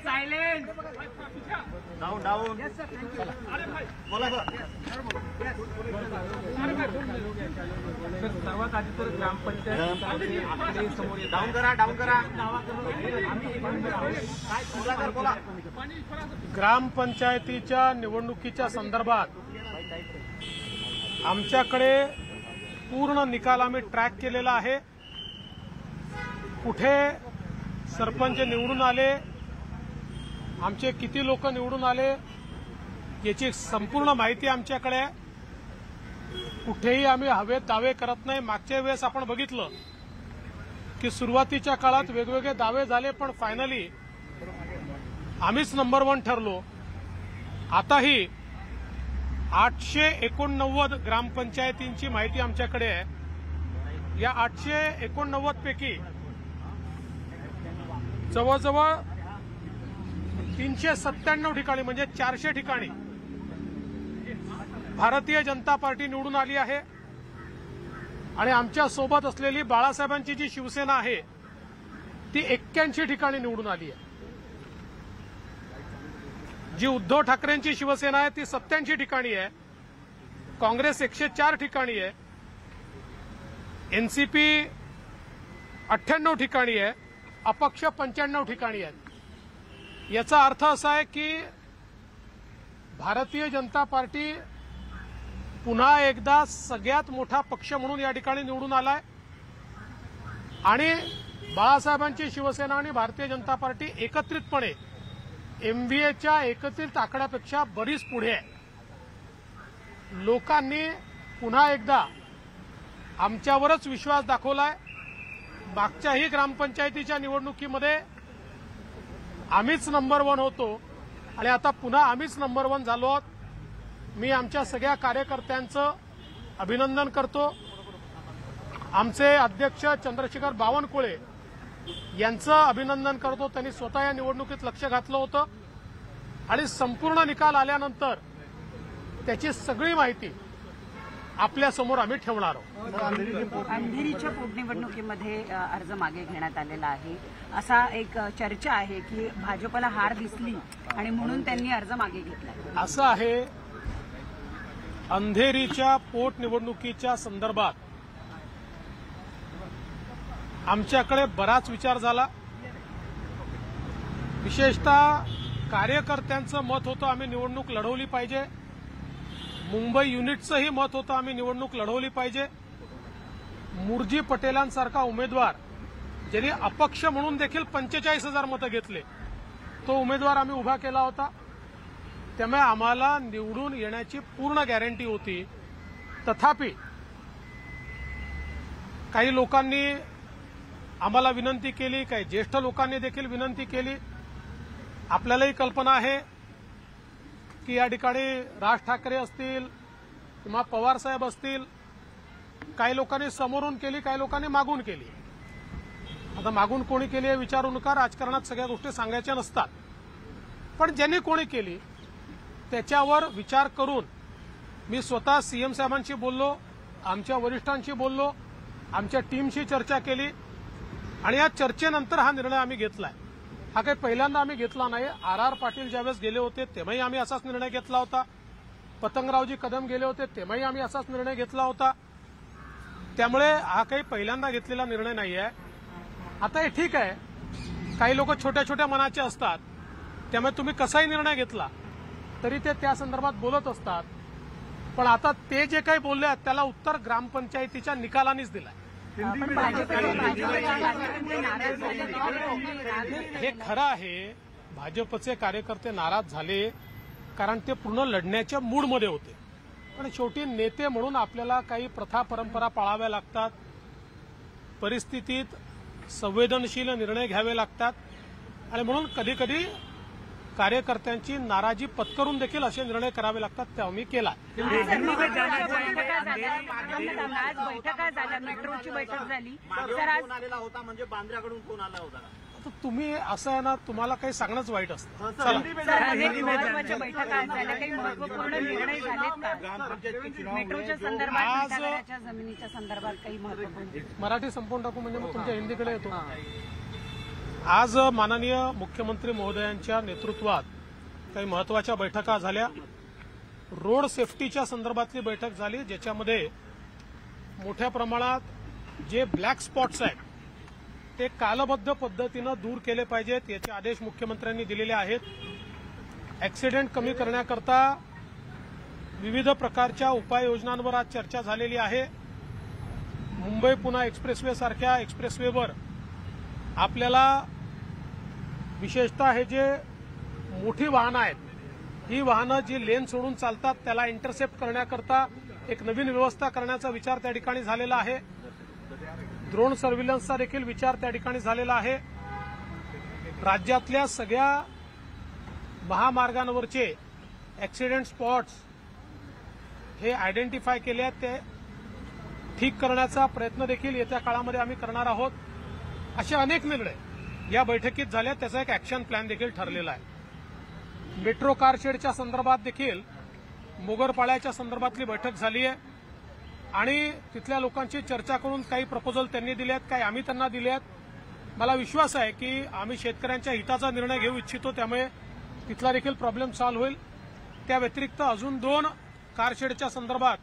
Silent down बोला sir. सर्वात आधी तर ग्रामपंचायत समोर डाऊन करा बोला। ग्रामपंचायतीच्या निवडणुकीच्या संदर्भात आमच्याकडे पूर्ण निकाल आम्ही ट्रॅक केलेला आहे। कुठे सरपंच निवडून आले, आमचे किती लोक निवडून आले याची संपूर्ण माहिती आमच्याकडे आहे। कुठेही आम्ही हवेत दावे करत नाही। मागच्या वेळेस आपण बघितलं की सुरुवातीच्या काळात वेगवेगळे दावे झाले, पण फायनली आम्हीच नंबर 1 ठरलो। आताही 889 ग्रामपंचायतींची माहिती आमच्याकडे आहे। या 889 पैकी जवळजवळ 397 ठिकाणी म्हणजे 400 ठिकाणी भारतीय जनता पार्टी निवडून आली आहे। आणि आमच्या सोबत असलेली बाळासाहेबांची जी शिवसेना आहे ती 81 ठिकाणी निवडून आली आहे। जी उद्धव ठाकरेंची शिवसेना आहे ती 87 ठिकाणी आहे। काँग्रेस 104 ठिकाणी आहे। एनसीपी 98 ठिकाणी आहे। अपक्ष 95 ठिकाणी आहेत। याचा अर्थ असा आहे की भारतीय जनता पार्टी पुन्हा एकदा सगळ्यात मोठा पक्ष म्हणून या ठिकाणी निवडून आलाय। आणि बाळासाहेबांची शिवसेना आणि भारतीय जनता पार्टी एकत्रितपणे एमव्हीएच्या एकत्रित आकड्यापेक्षा बरीच पुढे आहे। लोकांनी पुन्हा एकदा आमच्यावरच विश्वास दाखवलाय। मागच्याही ग्रामपंचायतीच्या निवडणुकीमध्ये आम्हीच नंबर 1 होतो आणि आता पुन्हा आम्हीच नंबर 1 झालो आहोत। मी आमच्या सगळ्या कार्यकर्त्यांचं अभिनंदन करतो। आमचे अध्यक्ष चंद्रशेखर बावनकुळे यांचं अभिनंदन करतो। त्यांनी स्वतः या निवडणुकीत लक्ष घातलं होतं आणि संपूर्ण निकाल आल्यानंतर त्याची सगळी माहिती आपल्या समोर आम्ही ठेवणार आहोत। अंधेरीच्या पोटनिवडणुकीमध्ये अर्ज मागे घेण्यात आलेला आहे। असा एक चर्चा आहे की भाजपला हार दिसली आणि म्हणून त्यांनी अर्ज मागे घेतला। असं आहे, अंधेरीच्या पोटनिवडणुकीच्या संदर्भात आमच्याकडे बराच विचार झाला। विशेषतः कार्यकर्त्यांचं मत होतं आम्ही निवडणूक लढवली पाहिजे। मुंबई युनिटचंही मत होतं आम्ही निवडणूक लढवली पाहिजे। मुरजी पटेलांसारखा उमेदवार ज्यांनी अपक्ष म्हणून देखील 45,000 मतं घेतले, तो उमेदवार आम्ही उभा केला होता। त्यामुळे आम्हाला निवडून येण्याची पूर्ण गॅरंटी होती। तथापि काही लोकांनी आम्हाला विनंती केली, काही ज्येष्ठ लोकांनी देखील विनंती केली। आपल्यालाही कल्पना आहे की या ठिकाणी राज ठाकरे असतील किंवा पवार साहेब असतील, काही लोकांनी समोरून केली, काही लोकांनी मागून केली। आता मागून कोणी केली हे विचारू नका, राजकारणात सगळ्या गोष्टी सांगायच्या नसतात। पण ज्यांनी कोणी केली त्याच्यावर विचार करून मी स्वतः सीएम साहेबांशी बोललो, आमच्या वरिष्ठांशी बोललो, आमच्या टीमशी चर्चा केली आणि या चर्चेनंतर हा निर्णय आम्ही घेतलाय। हा काही पहिल्यांदा आम्ही घेतला नाही। आर पाटील ज्यावेळेस गेले होते तेव्हाही आम्ही असाच निर्णय घेतला होता। पतंगरावजी कदम गेले होते तेव्हाही आम्ही असाच निर्णय घेतला होता। त्यामुळे हा काही पहिल्यांदा घेतलेला निर्णय नाही आहे। आता हे ठीक आहे, काही लोक छोट्या छोट्या मनाचे असतात, त्यामुळे तुम्ही कसाही निर्णय घेतला तरी ते त्या संदर्भात बोलत असतात। पण आता ते जे काही बोलले आहेत त्याला उत्तर ग्रामपंचायतीच्या निकालांनीच दिलंय। हे खरं आहे, भाजपचे कार्यकर्ते नाराज झाले कारण ते पूर्ण लढण्याच्या मूडमध्ये होते। पण शेवटी नेते म्हणून आपल्याला काही प्रथा परंपरा पाळाव्या लागतात, परिस्थितीत संवेदनशील निर्णय घ्यावे लागतात आणि म्हणून कधी कधी कार्यकर्त्यांची नाराजी पत्करून देखील असे निर्णय करावे लागतात। ते आम्ही केला। बैठका झाल्या, मेट्रोची बैठक झाली, आलेला होता म्हणजे बांद्र्याकडून कोण आला होता? तर तुम्ही असं आहे ना, तुम्हाला काही सांगणंच वाईट असतं. चला. अनेक महत्वाच्या बैठका झाल्या, काही महत्वपूर्ण निर्णय झालेत का? मेट्रोच्या संदर्भात, घंटागाड्याच्या जमिनीच्या संदर्भात काही महत्वपूर्ण? मराठी संपवून टाकू म्हणजे मग तुमच्या हिंदीकडे येतो. आज माननीय मुख्यमंत्री महोदयांच्या नेतृत्वात काही महत्वाच्या बैठका झाल्या. रोड सेफ्टीच्या संदर्भातली बैठक झाली, ज्याच्यामध्ये मोठ्या प्रमाणात जे ब्लॅक स्पॉट्स आहेत ते कालबद्ध पद्धतीनं दूर केले पाहिजेत, याचे आदेश मुख्यमंत्र्यांनी दिलेले आहेत. ऍक्सिडेंट कमी करण्याकरता विविध प्रकारच्या उपाययोजनांवर आज चर्चा झालेली आहे. मुंबई पुणे एक्सप्रेसवे सारख्या एक्सप्रेसवेवर आपल्याला विशेषतः हे जे मोठी वाहनं आहेत, ही वाहनं जी लेन सोडून चालतात त्याला इंटरसेप्ट करण्याकरता एक नवीन व्यवस्था करण्याचा विचार त्या ठिकाणी झालेला आहे. ड्रोन सर्व्हिलन्सचा देखील विचार त्या ठिकाणी झालेला आहे. राज्यातल्या सगळ्या महामार्गांवरचे ऍक्सिडेंट स्पॉट्स हे आयडेंटिफाय केले आहेत, ते ठीक करण्याचा प्रयत्न देखील येत्या काळामध्ये आम्ही करणार आहोत. असे अनेक निर्णय या बैठकीत झाले, त्याचा एक ऍक्शन प्लॅन देखील ठरलेला आहे. मेट्रो कारशेडच्या संदर्भात देखील मोगरपाड्याच्या संदर्भातली बैठक झाली आहे आणि तिथल्या लोकांची चर्चा करून काही प्रपोजल त्यांनी दिले आहेत, काही आम्ही त्यांना दिले आहेत. मला विश्वास आहे की आम्ही शेतकऱ्यांच्या हिताचा निर्णय घेऊ इच्छितो, त्यामुळे तिथला देखील प्रॉब्लेम सॉल्व्ह होईल. त्या व्यतिरिक्त अजून 2 कारशेडच्या संदर्भात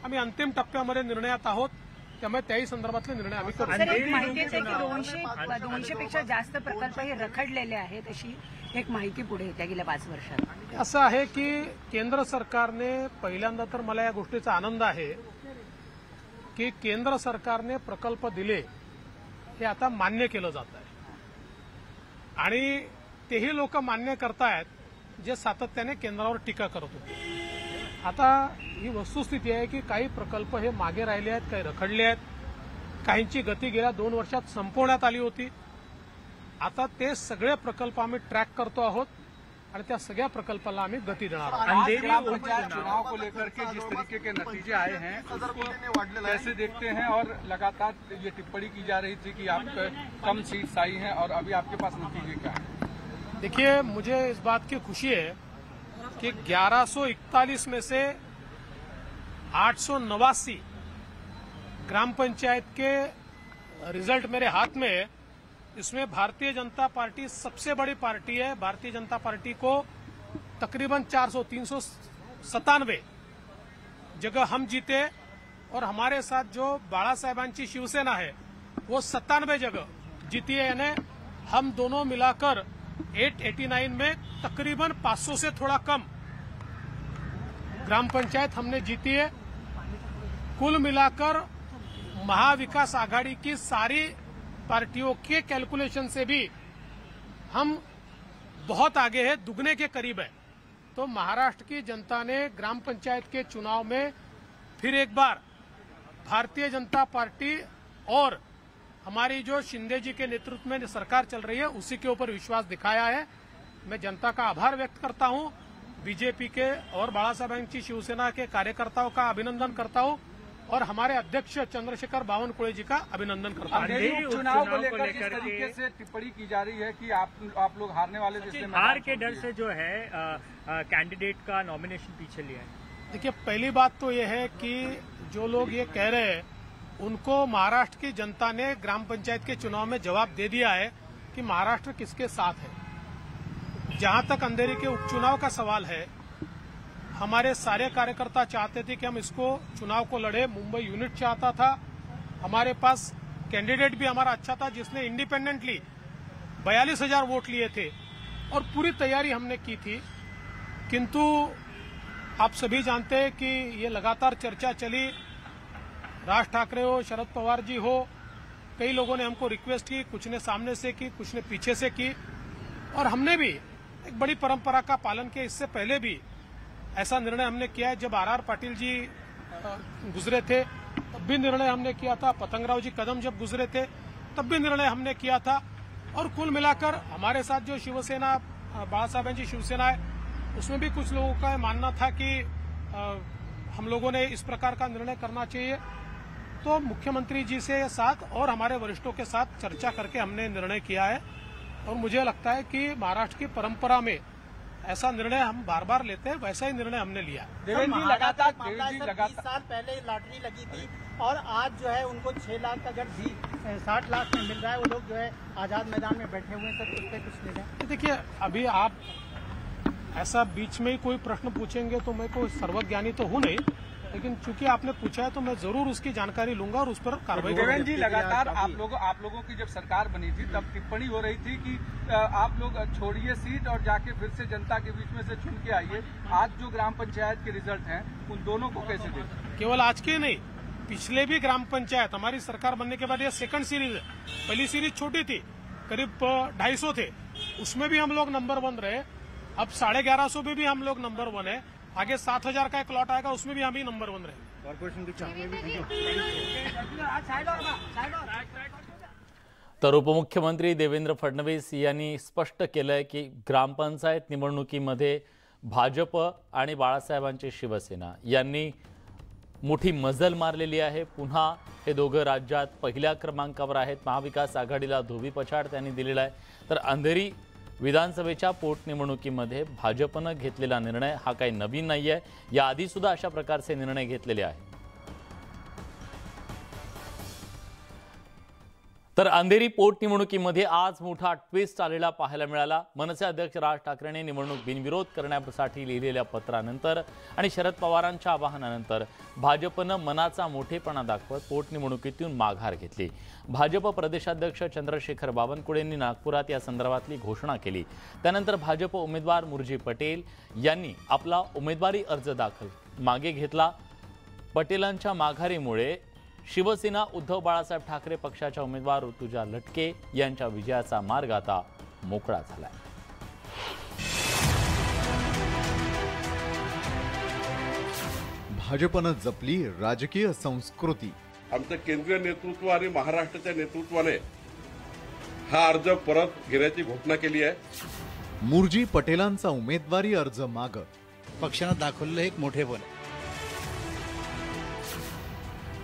आम्ही अंतिम टप्प्यामध्ये निर्णयात आहोत, त्यामुळे त्याही संदर्भातले निर्णय आम्ही करू. सर, एक माहिती आहे की 200 पेक्षा जास्त प्रकल्प हे रखडलेले आहेत, अशी एक माहिती पुढे येत्या गेल्या 5 वर्षात. असं आहे की केंद्र सरकारने पहिल्यांदा तर मला या गोष्टीचा आनंद आहे की केंद्र सरकारने प्रकल्प दिले हे आता मान्य केलं जात आहे आणि तेही लोक मान्य करतायत जे सातत्याने केंद्रावर टीका करत होते. आता ही वस्तुस्थिती आहे की काही प्रकल्प हे मागे राहिले आहेत, काही रखडले आहेत, काहींची गती गेल्या 2 वर्षात संपवण्यात आली होती. आता ते सगळे प्रकल्प आम्ही ट्रॅक करतो आहोत और त्या सगळ्या प्रकल्पाला आम्ही गति देणार आहोत. अंधेरी उपचुनाव चुनाव को लेकर के जिस तरीके के नतीजे आए हैं उसको कैसे देखते हैं, और लगातार ये टिप्पणी की जा रही थी कि आप कम सीट्स आई हैं और अभी आपके पास नतीजे क्या है? देखिए, मुझे इस बात की खुशी है कि 1141 में से 889 ग्राम पंचायत के रिजल्ट मेरे हाथ में है. इसमें भारतीय जनता पार्टी सबसे बड़ी पार्टी है. भारतीय जनता पार्टी को तकरीबन 397 जगह हम जीते और हमारे साथ जो बाला साहेबांची शिवसेना है वो 97 जगह जीती है. यानी हम दोनों मिलाकर 889 में तकरीबन 500 से थोड़ा कम ग्राम पंचायत हमने जीती है. कुल मिलाकर महाविकास आघाड़ी की सारी पार्टियों के कैलकुलेशन से भी हम बहुत आगे है, दुगने के करीब है. तो महाराष्ट्र की जनता ने ग्राम पंचायत के चुनाव में फिर एक बार भारतीय जनता पार्टी और हमारी जो शिंदे जी के नेतृत्व में सरकार चल रही है उसी के ऊपर विश्वास दिखाया है. मैं जनता का आभार व्यक्त करता हूं. बीजेपी के और बाला साहेबांची शिवसेना के कार्यकर्ताओं का अभिनंदन करता हूं और हमारे अध्यक्ष चंद्रशेखर बावनकुळे जी का अभिनंदन करता हूं. अंधेरी उपचुनाव को लेकर जिस तरीके से टिप्पणी की जा रही है कि आप लोग हारने वाले, जिससे हार के डर से जो है कैंडिडेट का नॉमिनेशन पीछे लिया है. देखिए, पहली बात तो ये है कि जो लोग ये कह रहे हैं उनको महाराष्ट्र की जनता ने ग्राम पंचायत के चुनाव में जवाब दे दिया है कि महाराष्ट्र किसके साथ है. जहां तक अंधेरी के उपचुनाव का सवाल है, हमारे सारे कार्यकर्ता चाहते थे कि हम इसको चुनाव को लड़े. मुंबई यूनिट चाहता था. हमारे पास कैंडिडेट भी हमारा अच्छा था जिसने इंडिपेंडेंटली 42,000 वोट लिए थे और पूरी तैयारी हमने की थी. किंतु आप सभी जानते हैं कि ये लगातार चर्चा चली. राज ठाकरे हो, शरद पवार जी हो, कई लोगों ने हमको रिक्वेस्ट की, कुछ ने सामने से की, कुछ ने पीछे से की, और हमने भी एक बड़ी परंपरा का पालन किया. इससे पहले भी ऐसा निर्णय हमने किया है. जब आर पाटिल जी गुजरे थे तब भी निर्णय हमने किया था. पतंगराव जी कदम जब गुजरे थे तब भी निर्णय हमने किया था. और कुल मिलाकर हमारे साथ जो शिवसेना, बाला साहेबांची शिवसेना है, उसमें भी कुछ लोगों का मानना था कि हम लोगों ने इस प्रकार का निर्णय करना चाहिए. तो मुख्यमंत्री जी से साथ और हमारे वरिष्ठों के साथ चर्चा करके हमने निर्णय किया है और मुझे लगता है कि महाराष्ट्र की परंपरा में ऐसा निर्णय हम बार बार लेते हैं, वैसा ही निर्णय हमने लिया। देवेंद्र जी लगातार 20 साल पहले लॉटरी लगी थी और आज जो है उनको 6 लाख अगर 60 लाख में मिल रहा है, वो लोग जो है आजाद मैदान में बैठे हुए हैं। सर उस पर कुछ नहीं है। देखिए, अभी आप ऐसा बीच में ही कोई प्रश्न पूछेंगे तो मैं कोई सर्वज्ञानी तो हूं नहीं, लेकिन चूंकि आपने पूछा है तो मैं जरूर उसकी जानकारी लूंगा और उस पर कार्रवाई करूंगा। देवेंद्र जी लगातार आप लोगों की जब सरकार बनी थी तब टिप्पणी हो रही थी कि आप लोग छोड़िए सीट और जाके फिर से जनता के बीच में से चुन के आइए। आज जो ग्राम पंचायत के रिजल्ट हैं उन दोनों को कैसे देखते? केवल आज के नहीं, पिछले भी ग्राम पंचायत हमारी सरकार बनने के बाद ये सेकंड सीरीज है। पहली सीरीज छोटी थी, करीब 250 थे, उसमें भी हम लोग नंबर 1 रहे। अब 1150 में भी हम लोग नंबर 1 है। आगे 7000 का एक लॉट आएगा, उसमें भी हम ही नंबर 1 रहेंगे। तर उपमुख्यमंत्री देवेंद्र फडणवीस यांनी स्पष्ट केलंय की ग्रामपंचायत निवडणुकीमध्ये भाजप आणि बाळासाहेबांची शिवसेना यांनी मोठी मजल मारलेली आहे। पुन्हा हे दोघं राज्यात पहिल्या क्रमांकावर आहेत। महाविकास आघाडीला धोबीपछाड त्यांनी दिलेला आहे। तर अंधेरी विधानसभेच्या पोटनिवडणुकीमध्ये भाजपनं घेतलेला निर्णय हा काही नवीन नाहीये, याआधी सुद्धा अशा प्रकारचे निर्णय घेतलेले आहेत। तर अंधेरी पोटनिवडणुकीमध्ये आज मोठा ट्विस्ट आलेला पाहायला मिळाला। मनसे अध्यक्ष राज ठाकरेंनी निवडणूक बिनविरोध करण्यासाठी लिहिलेल्या पत्रानंतर आणि शरद पवारांच्या आवाहनानंतर भाजपनं मनाचा मोठेपणा दाखवत पोटनिवडणुकीतून माघार घेतली। भाजप प्रदेशाध्यक्ष चंद्रशेखर बावनकुळेंनी नागपुरात या संदर्भातली घोषणा केली। त्यानंतर भाजप उमेदवार मुरजी पटेल यांनी आपला उमेदवारी अर्ज मागे घेतला। पटेलांच्या माघारीमुळे शिवसेना उद्धव बाळासाहेब ठाकरे पक्षाच्या उमेदवार ऋतुजा लटके यांच्या विजयाचा मार्ग आता मोकळा झालाय। भाजपनं जपली राजकीय संस्कृती। आमचं केंद्रीय नेतृत्व आणि महाराष्ट्राच्या नेतृत्वाने हा अर्ज परत घेण्याची घोषणा केली आहे। मुरजी पटेलांचा उमेदवारी अर्ज माग पक्षानं दाखवलेलं एक मोठेपण।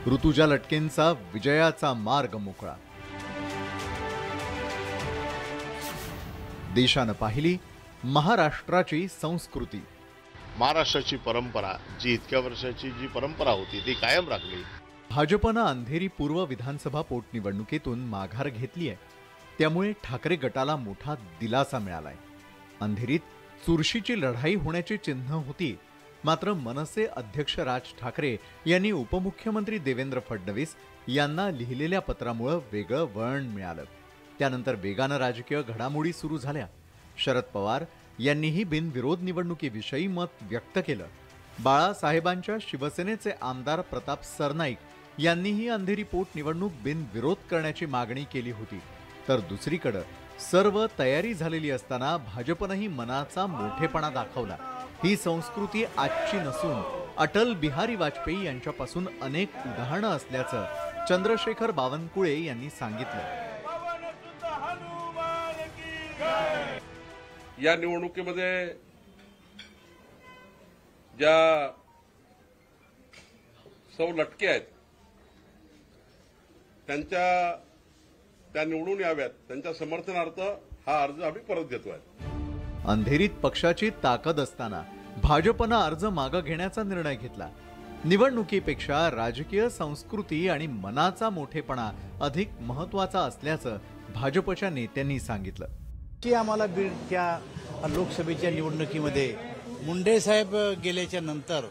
ऋतुजा लटकेंचा विजयाचा मार्ग मोकळा। देशानं पाहिली महाराष्ट्राची संस्कृती। महाराष्ट्राची परंपरा जी इतक्या वर्षाची जी परंपरा होती ती कायम राखली। भाजपनं अंधेरी पूर्व विधानसभा पोटनिवडणुकीतून माघार घेतली आहे, त्यामुळे ठाकरे गटाला मोठा दिलासा मिळालाय। अंधेरीत चुरशीची लढाई होण्याची चिन्ह होती, मात्र मनसे अध्यक्ष राज ठाकरे यांनी उपमुख्यमंत्री देवेंद्र फडणवीस यांना लिहिलेल्या पत्रामुळे वेगळं वळण मिळालं। त्यानंतर वेगानं राजकीय घडामोडी सुरू झाल्या। शरद पवार यांनीही बिनविरोध निवडणुकीविषयी मत व्यक्त केलं। बाळासाहेबांच्या शिवसेनेचे आमदार प्रताप सरनाईक यांनीही अंधेरी पोटनिवडणूक बिनविरोध करण्याची मागणी केली होती। तर दुसरीकडे सर्व तयारी झालेली असताना भाजपनंही मनाचा मोठेपणा दाखवला। ही संस्कृती आजची नसून अटल बिहारी वाजपेयी यांच्यापासून अनेक उदाहरणं असल्याचं चंद्रशेखर बावनकुळे यांनी सांगितलं। या निवडणुकीमध्ये ज्या सौ लटके आहेत त्या निवडून याव्यात, त्यांच्या समर्थनार्थ हा अर्ज आम्ही परत देतोय। अंधेरीत पक्षाची ताकद असताना भाजपनं अर्ज मागे घेण्याचा निर्णय घेतला। निवडणुकीपेक्षा राजकीय संस्कृती आणि मनाचा मोठेपणा अधिक महत्त्वाचा असल्याचं भाजपच्या नेत्यांनी सांगितलं। की आम्हाला बीडच्या लोकसभेच्या निवडणुकीमध्ये मुंडे साहेब गेल्याच्या नंतर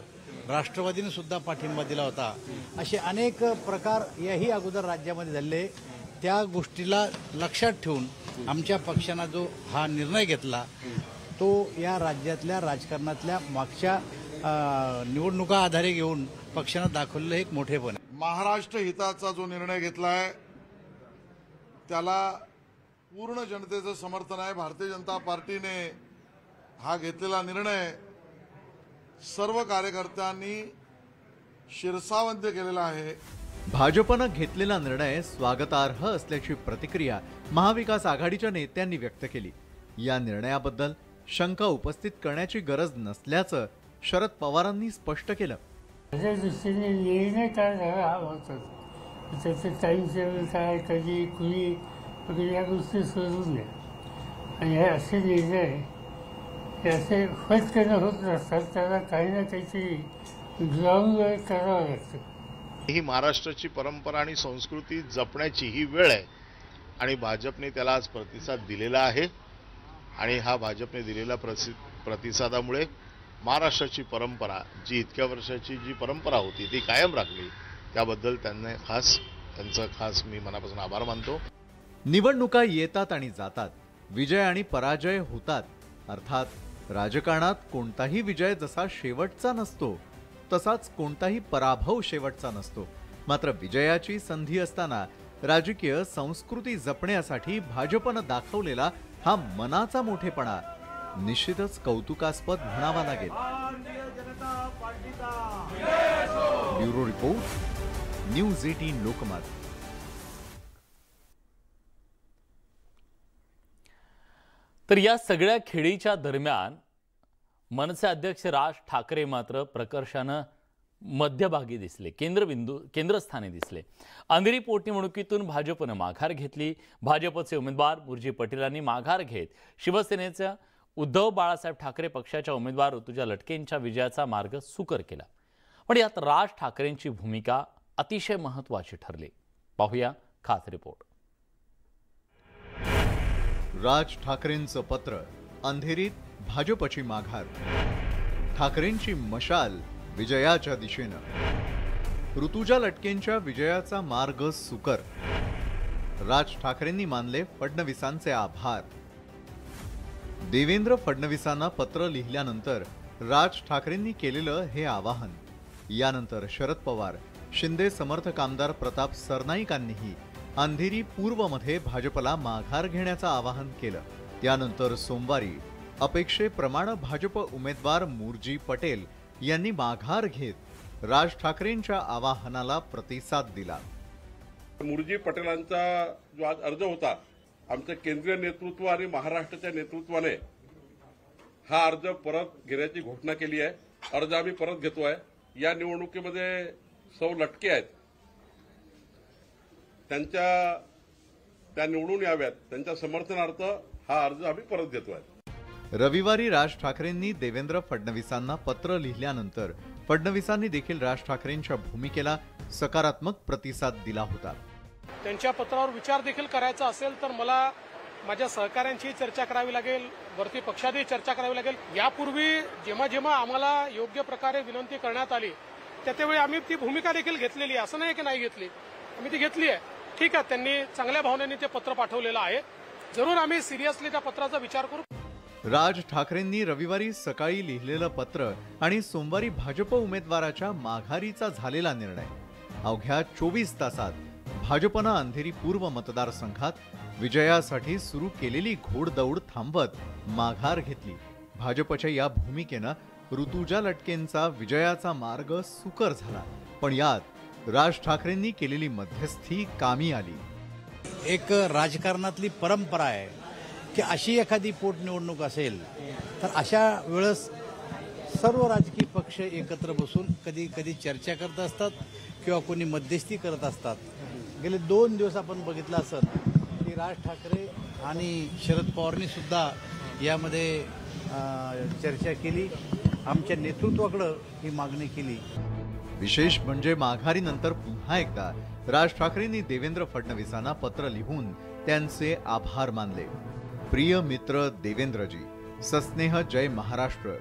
राष्ट्रवादीने सुद्धा पाठिंबा दिला होता। असे अनेक प्रकार याही अगोदर राज्यामध्ये झाले। त्या गोष्टीला लक्षात ठेवून आमच्या पक्षानं जो हा निर्णय घेतला तो या राज्यातल्या राजकारणातल्या मागच्या निवडणुका आधारे घेऊन पक्षानं दाखवलेलं एक मोठेपण आहे। महाराष्ट्र हिताचा जो निर्णय घेतलाय त्याला पूर्ण जनतेचं समर्थन आहे। भारतीय जनता पार्टीने हा घेतलेला निर्णय सर्व कार्यकर्त्यांनी शिरसावंत केलेला आहे। भाजपनं घेतलेला निर्णय स्वागतार्ह असल्याची प्रतिक्रिया महाविकास आघाडीच्या नेत्यांनी व्यक्त केली। या निर्णयाबद्दल शंका उपस्थित करण्याची गरज नसल्याचं शरद पवारांनी स्पष्ट केलं। माझ्या दृष्टीने निर्णय काय झाला होता त्याचं टाईम टेबल काय कधी कुणी या गोष्टी सोडून द्या। आणि हे असे निर्णय हे असे फटकन होत नसतात, त्याला काही ना काहीतरी ग्राउंडवर करावं लागतं. ही महाराष्ट्राची परंपरा आणि संस्कृती जपण्याची ही वेळ आहे आणि भाजपने त्याला आज प्रतिसाद दिलेला आहे आणि हा भाजपने दिलेला प्रतिसादामुळे महाराष्ट्राची परंपरा जी इतक्या वर्षाची जी परंपरा होती ती कायम राखली. त्याबद्दल त्यांचं खास मी मनापासून आभार मानतो. निवडणुका येतात आणि जातात, विजय आणि पराजय होतात. अर्थात राजकारणात कोणताही विजय जसा शेवटचा नसतो तसाच कोणताही पराभव शेवटचा नसतो. मात्र विजयाची संधी असताना राजकीय संस्कृती जपण्यासाठी भाजपनं दाखवलेला हा मनाचा मोठेपणा निश्चितच कौतुकास्पद म्हणावा लागेल. Bureau report, news 18 Lokmat. तर या सगळ्या खेळीच्या दरम्यान मनसे अध्यक्ष राज ठाकरे मात्र प्रकर्षानं मध्यभागी दिसले, केंद्रस्थानी दिसले. अंधेरी पोटनिवडणुकीतून भाजपनं माघार घेतली. भाजपचे उमेदवार मुरजी पटेलांनी माघार घेत शिवसेनेच्या उद्धव बाळासाहेब ठाकरे पक्षाच्या उमेदवार ऋतुजा लटकेंच्या विजयाचा मार्ग सुकर केला. पण यात राज ठाकरेंची भूमिका अतिशय महत्त्वाची ठरली. पाहूया खास रिपोर्ट. राज ठाकरेंचं पत्र, अंधेरीत भाजपची माघार, ठाकरेंची मशाल विजयाच्या दिशेनं, ऋतुजा लटकेंच्या विजयाचा मार्ग सुकर. राज ठाकरेंनी मानले फडणवीसांचे आभार. देवेंद्र फडणवीसांना पत्र लिहिल्यानंतर राज ठाकरेंनी केलेलं हे आवाहन. यानंतर शरद पवार, शिंदे समर्थक आमदार प्रताप सरनाईकांनीही अंधेरी पूर्वमध्ये भाजपला माघार घेण्याचं आवाहन केलं. त्यानंतर सोमवारी अपेक्षेप्रमाणे भाजप उमेदवार मुरजी पटेल यांनी माघार घेत राज ठाकरेंच्या आवाहनाला प्रतिसाद दिला. मुरजी पटेलांचा जो आज अर्ज होता, आमच्या केंद्रीय नेतृत्व आणि महाराष्ट्राच्या नेतृत्वाने हा अर्ज परत घेण्याची घोषणा केली आहे. अर्ज आम्ही परत घेतोय. या निवडणुकीमध्ये सौ लटके आहेत, त्या निवडून याव्यात, त्यांच्या समर्थनार्थ हा अर्ज आम्ही परत घेतोय. रविवारी राज ठाकरेंनी देवेंद्र फडणवीसांना पत्र लिहिल्यानंतर फडणवीसांनी देखील राज ठाकरेंच्या भूमिकेला सकारात्मक प्रतिसाद दिला होता. त्यांच्या पत्रावर विचार देखील करायचा असेल तर मला माझ्या सहकाऱ्यांची चर्चा करावी लागेल, वरती पक्षातही चर्चा करावी लागेल. यापूर्वी जेव्हा जेव्हा आम्हाला योग्य प्रकारे विनंती करण्यात आली त्यावेळी आम्ही ती भूमिका देखील घेतलेली आहे. असं नाही की नाही घेतली, आम्ही ती घेतली आहे. ठीक आहे, त्यांनी चांगल्या भावनेने ते पत्र पाठवलेलं आहे. जरूर आम्ही सिरियसली त्या पत्राचा विचार करू. राज ठाकरेंनी रविवारी सकाळी लिहिलेलं पत्र आणि सोमवारी भाजप उमेदवाराच्या माघारीचा झालेला निर्णय. अवघ्या 24 तासात भाजपनं अंधेरी पूर्व मतदारसंघात विजयासाठी सुरू केलेली घोडदौड थांबवत माघार घेतली. भाजपच्या या भूमिकेनं ऋतुजा लटकेंचा विजयाचा मार्ग सुकर झाला. पण यात राज ठाकरेंनी केलेली मध्यस्थी कामी आली. एक राजकारणातली परंपरा आहे की अशी एखादी पोटनिवडणूक असेल तर अशा वेळेस सर्व राजकीय पक्ष एकत्र बसून कधी कधी चर्चा करत असतात किंवा कोणी मध्यस्थी करत असतात. गेले 2 दिवस आपण बघितलं असेल की राज ठाकरे आणि शरद पवारांनी सुद्धा यामध्ये चर्चा केली, आमच्या नेतृत्वाकडे ही मागणी केली. विशेष म्हणजे माघारीनंतर पुन्हा एकदा राज ठाकरेंनी देवेंद्र फडणवीसांना पत्र लिहून त्यांचे आभार मानले. प्रिय मित्र देवेंद्रजी, सस्नेह जय महाराष्ट्र.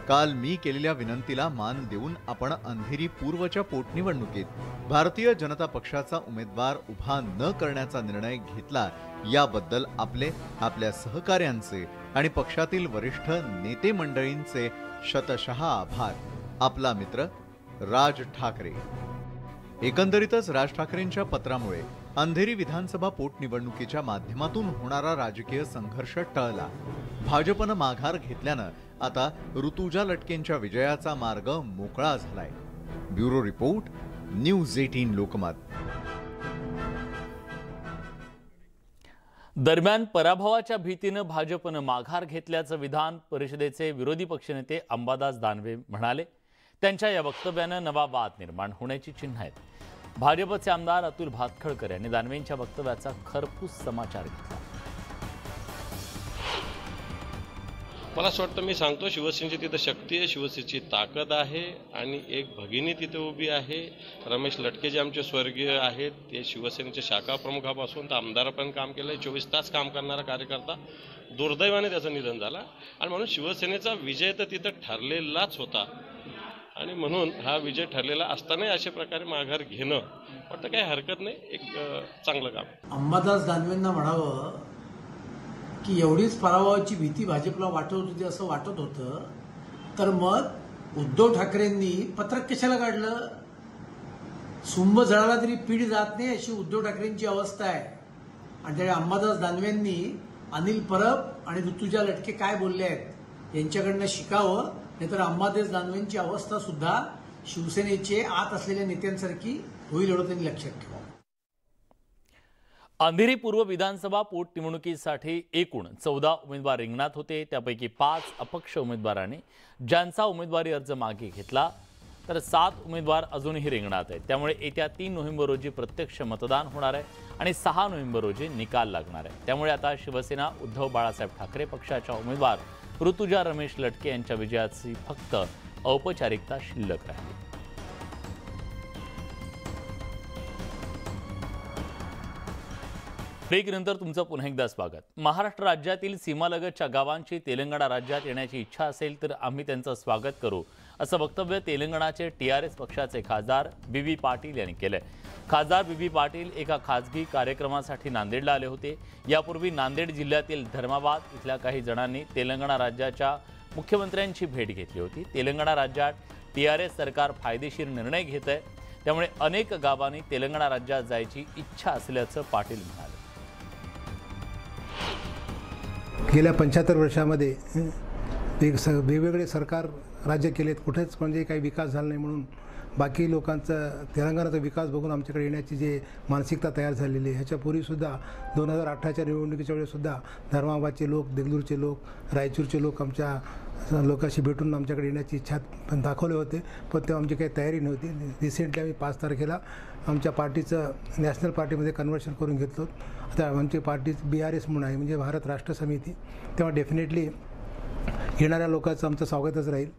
काल मी केलेल्या विनंतीला मान देऊन आपण अंधेरी पूर्वच्या पोटनिवडणुकीत भारतीय जनता पक्षाचा उमेदवार उभा न करण्याचा निर्णय घेतला. याबद्दल आपल्या सहकाऱ्यांचे आणि पक्षातील वरिष्ठ नेते मंडळींचे शतशः आभार. आपला मित्र राज ठाकरे. एकंदरीतच राज ठाकरेंच्या पत्रामुळे अंधेरी विधानसभा पोटनिवडणुकीच्या माध्यमातून होणारा राजकीय संघर्ष टळला. भाजपनं माघार घेतल्यानं आता ऋतुजा लटकेंच्या विजयाचा मार्ग मोकळा झालाय. Bureau report, news 18 Lokmat. दरम्यान पराभवाच्या भीतीनं भाजपनं माघार घेतल्याचं विधान परिषदेचे विरोधी पक्षनेते अंबादास दानवे म्हणाले. त्यांच्या या वक्तव्यानं नवा वाद निर्माण होण्याची चिन्ह आहेत. भाजपचे आमदार अतुल भातखळकर यांनी दानवेंच्या वक्तव्याचा खरपूस समाचार घेतला. मला असं वाटतं, मी सांगतो, शिवसेनेची तिथं शक्ती आहे, शिवसेनेची ताकद आहे आणि एक भगिनी तिथे उभी आहे. रमेश लटके जे आमचे स्वर्गीय आहेत, ते शिवसेनेच्या शाखा प्रमुखापासून तर आमदारापर्यंत काम केलं, 24 तास काम करणारा कार्यकर्ता. दुर्दैवाने त्याचं निधन झालं आणि म्हणून शिवसेनेचा विजय तर तिथं ठरलेलाच होता आणि म्हणून हा विजय ठरलेला असतानाही अशा प्रकारे माघार घेणं वाटतं काही हरकत नाही, एक चांगलं काम. अंबादास दानवेंना म्हणावं की एवढीच पराभवाची भीती भाजपला वाटत होती असं वाटत होतं, तर मग उद्धव ठाकरेंनी पत्रक कशाला काढलं? सुंब जळाला तरी पीठ जात नाही अशी उद्धव ठाकरेंची अवस्था आहे. आणि त्यामुळे अंबादास दानवेंनी अनिल परब आणि ऋतुजा लटके काय बोलले आहेत यांच्याकडनं शिकावं, नाहीतर अंबादास दानवेंची अवस्था सुद्धा शिवसेनेचे आत असलेल्या नेत्यांसारखी होईल एवढं त्यांनी लक्षात ठेवा. अंधेरी पूर्व विधानसभा पोटनिवडणुकीसाठी एकूण 14 उमेदवार रिंगणात होते. त्यापैकी 5 अपक्ष उमेदवारांनी ज्यांचा उमेदवारी अर्ज मागे घेतला, तर 7 उमेदवार अजूनही रिंगणात आहेत. त्यामुळे येत्या 3 नोव्हेंबर रोजी प्रत्यक्ष मतदान होणार आहे आणि 6 नोव्हेंबर रोजी निकाल लागणार आहे. त्यामुळे आता शिवसेना उद्धव बाळासाहेब ठाकरे पक्षाच्या उमेदवार ऋतुजा रमेश लटके यांच्या विजयाची फक्त औपचारिकता शिल्लक राहिली. ब्रेकनंतर तुमचं पुन्हा एकदा स्वागत. महाराष्ट्र राज्यातील सीमालगतच्या गावांची तेलंगणा राज्यात येण्याची इच्छा असेल तर आम्ही त्यांचं स्वागत करू, असं वक्तव्य तेलंगणाचे TRS पक्षाचे खासदार BB पाटील यांनी केलंय. खासदार BB पाटील एका खासगी कार्यक्रमासाठी नांदेडला आले होते. यापूर्वी नांदेड जिल्ह्यातील धर्माबाद इथल्या काही जणांनी तेलंगणा राज्याच्या मुख्यमंत्र्यांची भेट घेतली होती. तेलंगणा राज्यात TRS सरकार फायदेशीर निर्णय घेत आहे, त्यामुळे अनेक गावांनी तेलंगणा राज्यात जायची इच्छा असल्याचं पाटील म्हणाले. गेल्या 75 वर्षामध्ये वेगवेगळे सरकार राज्य केलेत, कुठेच म्हणजे काही विकास झाला नाही. म्हणून बाकी लोकांचा तेलंगणाचा विकास बघून आमच्याकडे येण्याची जी मानसिकता तयार झालेली आहे. ह्याच्यापूर्वीसुद्धा 2018च्या निवडणुकीच्या वेळेसुद्धा धर्माबादचे लोक, देगलूरचे लोक, रायचूरचे लोक आमच्या लोकांशी भेटून आमच्याकडे येण्याची इच्छा दाखवले होते, पण तेव्हा आमची काही तयारी नव्हती. रिसेंटली आम्ही 5 तारखेला आमच्या पार्टीचं नॅशनल पार्टीमध्ये कन्व्हर्शन करून घेतलो. आता आमची पार्टी BRS म्हणून आहे, म्हणजे भारत राष्ट्र समिती. तेव्हा डेफिनेटली येणाऱ्या लोकांचं आमचं स्वागतच राहील.